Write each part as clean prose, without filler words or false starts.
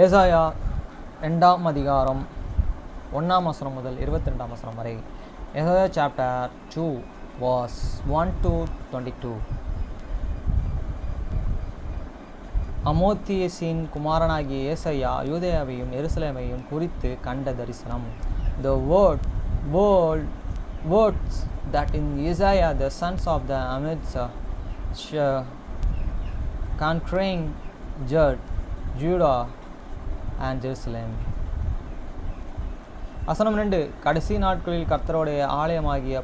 ஏசாயா 2ஆம் அதிகாரம் 1ஆம் வசனம் முதல் 22ஆம் வசனம் வரை. ஏசாயா சாப்டர் 2 verse 1 to 22. அமோத்தியேசின் குமாரனாகிய ஏசாயா யூதேயாவையும் எருசலேமையும் குறித்து கண்ட தரிசனம். The words that in Isaiah the sons of the Amitsa conquering Judah and Jerusalem. வசனம் 2. கடைசி நாட்களில் கர்த்தருடைய ஆலயமாகிய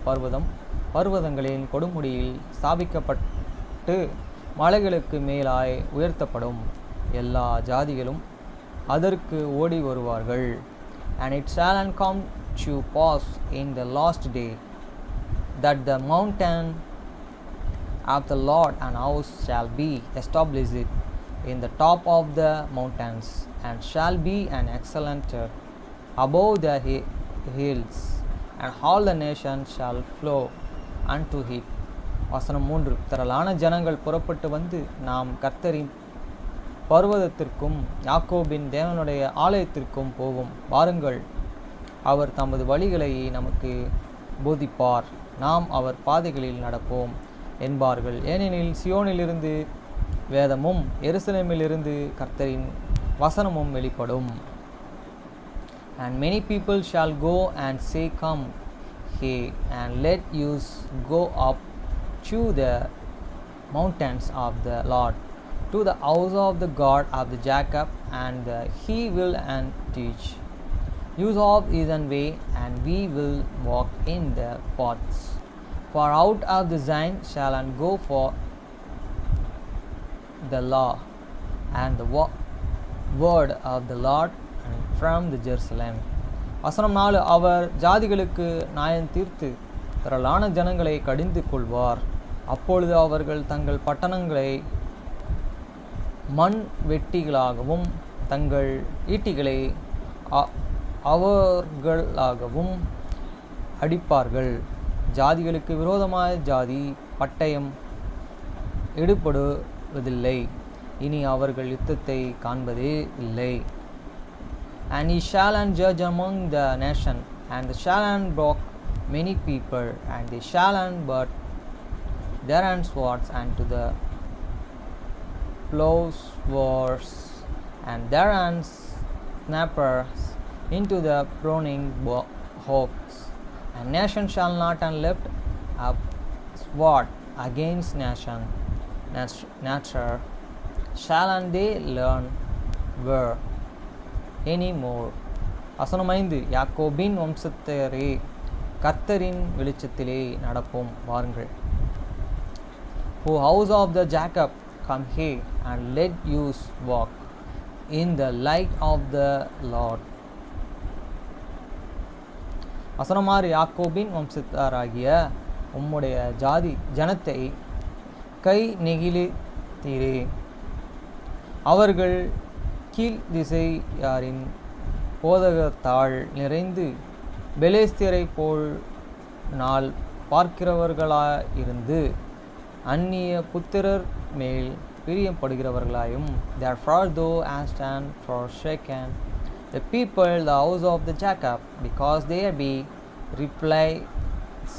பர்வதங்களின் கொடுமுடியில் ஸ்தாபிக்கப்பட்டு மலைகளுக்கு மேலாய் உயர்த்தப்படும். எல்லா ஜாதிகளும் அதற்கு ஓடி வருவார்கள். And it shall come to pass in the last day that the mountain of the Lord and house shall be established in the top of the mountains, and shall be an excellent above the hills, and all the nations shall flow unto it. வசனம் 3. திரளான ஜனங்கள் புறப்பட்டு வந்து நாம் கர்த்தரின் பர்வதத்திற்கும் யாக்கோபின் தேவனுடைய ஆலயத்திற்கும் போவோம். வாருங்கள், அவர் தமது வழிகளை நமக்கு போதிப்பார், நாம் அவர் பாதைகளில் நடப்போம் என்பார்கள். ஏனெனில் சியோனிலிருந்து வேதமும் எருசலேமிலிருந்து கர்த்தரின் வசனமும் வெளிப்படும். And many people shall go and say, Come here, and let us go up to the mountains of the Lord, to the house of the God of the Jacob, and he will and teach use of his way, and we will walk in the paths. For out of the Zion shall and go for the law and the word of the Lord, and from the Jerusalem. வசனம் 4. அவர் ஜாதிகளுக்கு நியாயம் தீர்த்து திரளான ஜனங்களை கடிந்து கொள்வார். அப்பொழுது அவர்கள் தங்கள் பட்டணங்களை மண் வெட்டிகளாகவும் தங்கள் ஈட்டிகளை அவர்களாகவும் அடிப்பார்கள். ஜாதிகளுக்கு விரோதമായ ஜாதி பட்டயம் எடுபடுவதில்லை. இனி அவர்கள் யுத்தத்தை காண்பதே இல்லை. And he shall and judge among the nation, and shall and broke many people, and they shall and but their and swords and to the plows wars, and their and snappers into the pruning hooks. And nation shall not and lift up sword against nation, nature shall and they learn where any more. வசனம் 5. யாக்கோபின் வம்சத்தரே, கர்த்தரின் வெளிச்சத்திலே நடப்போம், வாருங்கள். O house of the Jacob, come here, and let us walk in the light of the Lord. வசனம் 6. யாக்கோபின் வம்சத்தாராகிய உம்முடைய ஜனத்தை கை நெகிழித்தீரே. அவர்கள் கீழ் திசையாரின் போதகத்தால் நிறைந்து பெலேஸ்தியரை போல் நாள் பார்க்கிறவர்களாயிருந்து அந்நிய புத்திரர் மேல் பிரியப்படுகிறவர்களாயும். Therefore thou hast and forsaken the people, the house of the Jacob, because there be reply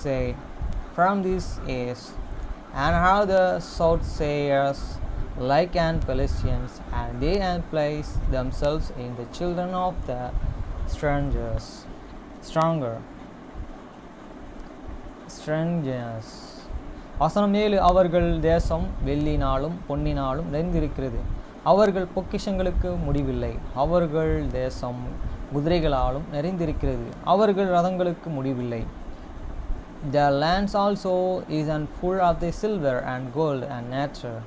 say from this east, and how the soothsayers like and Philistines, and they and place themselves in the children of the strangers. வசனம் 7. அவர்கள் தேசம் வெள்ளினாலும் பொன்னினாலும் நிறைந்திருக்கிறது, அவர்கள் பொக்கிஷங்களுக்கு முடிவில்லை. அவர்கள் தேசம் குதிரைகளாலும் நிறைந்திருக்கிறது, அவர்கள் ரதங்களுக்கு முடிவில்லை. Their lands also is and full of the silver and gold and nature.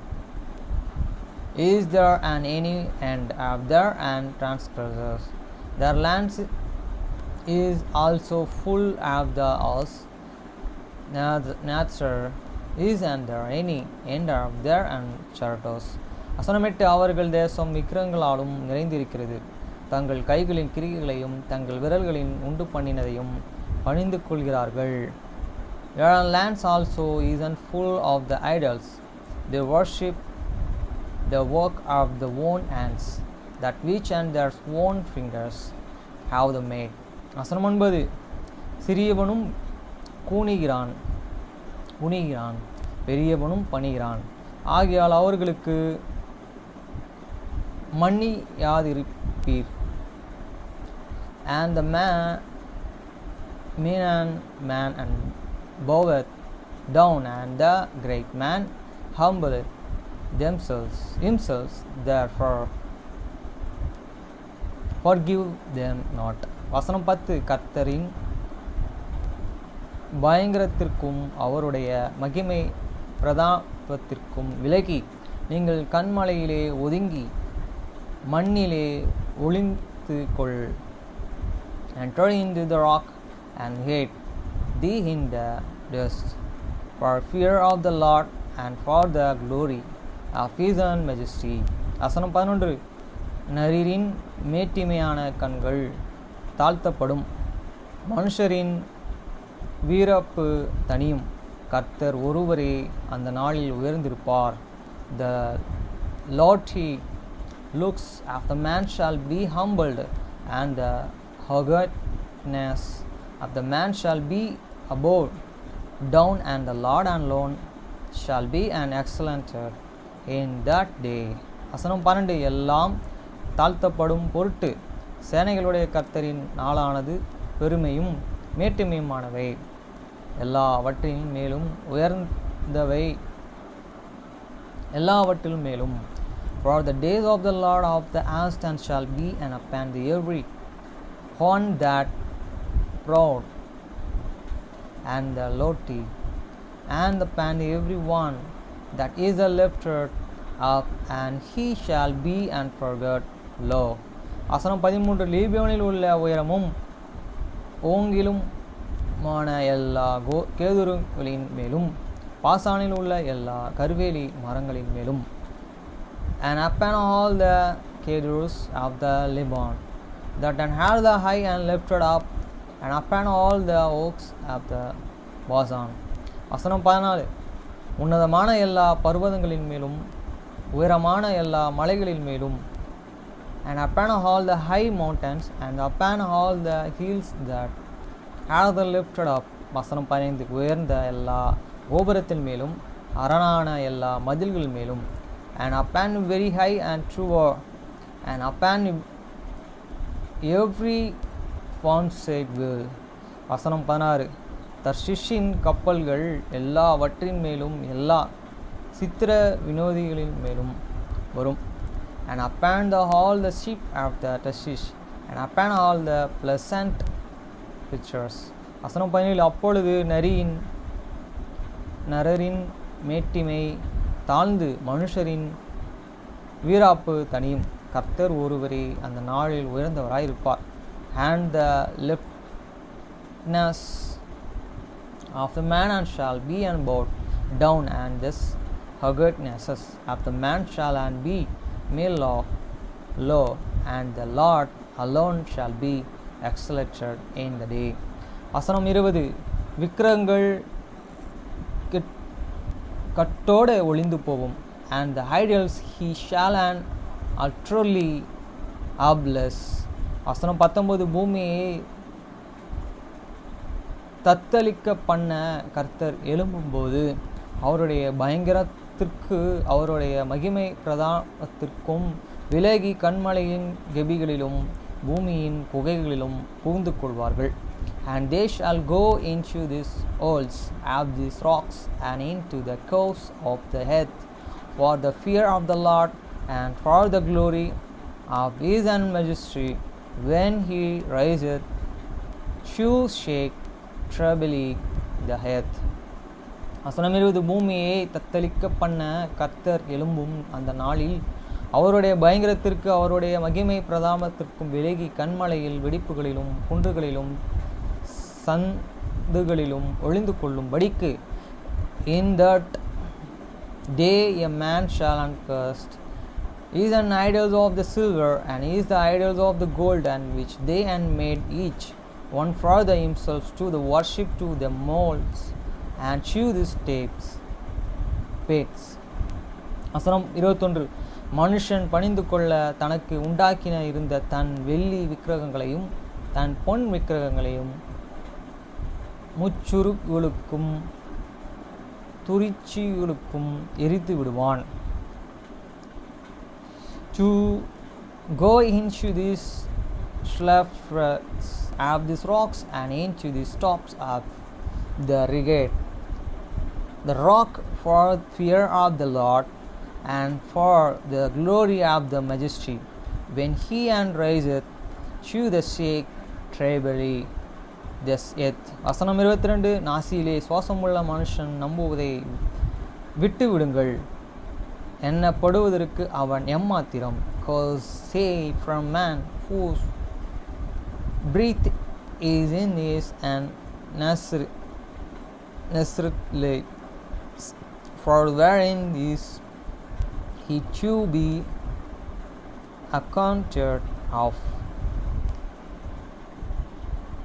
Is there an any end of there and transgressors? Their lands is also full of the house. Nature is and there any end of there and charters. வசனம் 8. அவர்கள் தேசம் விக்கிரகங்களாலும் நிறைந்திருக்கிறது, தங்கள் கைகளின் கிரிகைகளையும் தங்கள் விரல்களின் உண்டு பண்ணினதையும் பணிந்து கொள்கிறார்கள். Their lands also is and full of the idols. They worship the work of the own hands. that which and their own fingers have the made. வசனம் 9. சிறியவனும் குனிகிறான் பெரியவனும் பணிகிறான் ஆகையால் அவர்களுக்கு மன்னியாதிருப்பீர். And the man and boweth down, and the great man humbleth himself, therefore forgive them not. வசனம் 10. கர்த்தரின் பயங்கரத்திற்கும் அவருடைய மகிமை பிரதாபத்திற்கும் விலகி நீங்கள் கன்மலையிலே ஒதுங்கி மண்ணிலே ஒளிந்து கொள். And turn into the rock and hide thee in the dust, for fear of the Lord and for the glory of his own majesty. வசனம் 11. நரியின் மேட்டிமையான கண்கள் தாழ்த்தப்படும், மனுஷரின் வீரப்பு தனியும், கர்த்தர் ஒருவரே அந்த நாளில் உயர்ந்திருப்பார். The lofty looks of the man shall be humbled, and the haughtiness of the man shall be abhorred down, and the Lord alone shall be an exalted in that day. வசனம் 12. எல்லாம் தாழ்த்தப்படும் பொருட்டு சேனைகளுடைய கர்த்தரின் நாளானது பெருமையும் மேட்டுமையுமானவை, எல்லாவற்றிலும் மேலும் உயர்ந்தவை, எல்லாவற்றிலும் மேலும். For the days of the Lord of the Aston shall be and upon the every horn that proud and the lofty, and upon every one that is lifted up, and he shall be and forget low. வசனம் 13. லீபியோனில் உள்ள உயரமும் ஓங்கிலுமான எல்லா கேதுருகளின் மேலும் பாசானில் உள்ள எல்லா கர்வேலி மரங்களின் மேலும், and upon all the cedars of the Lebanon that are the high and lifted up, and upon all the oaks of the Bashan. வசனம் 14. உன்னதமான எல்லா பர்வதங்களின் மேலும் உயரமான எல்லா மலைகளின் மேலும், and upon all the high mountains, and upon all the hills that are the lifted up. வசனம் 15. உயர்ந்த எல்லா கோபுரத்தின் மேலும் அரணான எல்லா மதில்கள் மேலும், and upon very high and true, and upon every fountain will. வசனம் 16. தர்ஷிஷின் கப்பல்கள் எல்லாவற்றின் மேலும் எல்லா சித்திர வினோதிகளின் மேலும் வரும், and upon all the sheep of the Tarshish, and upon all the pleasant pictures. வசனம் 17. அப்பொழுது நரரின் மேட்டிமை தாழ்ந்து மனுஷரின் வீராப்பு தனியும், கர்த்தர் ஒருவரே அந்த நாளில் உயர்ந்தவராயிருப்பார். And the liftiness of the man shall be bowed down, and this haughtiness of the man shall be made low, and the Lord alone shall be exalted in the day. வசனம் 20. விக்கிரகங்கள் கட்டோடு ஒளிந்து போகும், and the idols he shall and utterly abolish. வசனம் 19. பூமியை தத்தளிக்க பண்ண கர்த்தர் எழும்பும்போது அவருடைய பயங்கரத்திற்கு அவருடைய மகிமை பிரதானத்திற்கும் விலகி கன்மலையின் கெபிகளிலும் பூமியின் குகைகளிலும் புகுந்து கொள்வார்கள். And they shall go into these holes of these rocks, and into the coasts of the earth, for the fear of the Lord, and for the glory of his own majesty, when he riseth to shake trebly the earth. வசனம் 20. பூமியை தத்தளிக்க பண்ண கர்த்தர் எழும்பும் அந்த நாளில் அவருடைய பயங்கரத்திற்கு அவருடைய மகிமை பிரதாபத்திற்கும் விலகி கன்மலையில் வெடிப்புகளிலும் குன்றுகளிலும் சந்துகளிலும் ஒளிந்து கொள்ளும்படிக்கு, in that day a man shall uncast is an idols of the silver, and is the idols of the gold, and which they and made each one for themselves to the worship to the molds, and chew these tapes. வசனம் 21. மனுஷன் பணிந்து கொள்ள தனக்கு உண்டாக்கின இருந்த தன் வெள்ளி விக்கிரகங்களையும் தன் பொன் விக்கிரகங்களையும் முச்சுருகளுக்கும் துரிச்சிகளுக்கும் எரித்து விடுவான். To go into these shelves of these rocks and into the tops of the regate, the rock for fear of the Lord and for the glory of the majesty, when he unriseth to the shake tribally this earth. வசனம் 22. நாசியிலே சுவாசமுள்ள மனுஷன் நம்புவதை விட்டு விடுங்கள், எண்ணப்படுவதற்கு அவன் எம்மாத்திரம். Cause say from man whose breath is in his and Nazareth, for wherein is he to be accounted of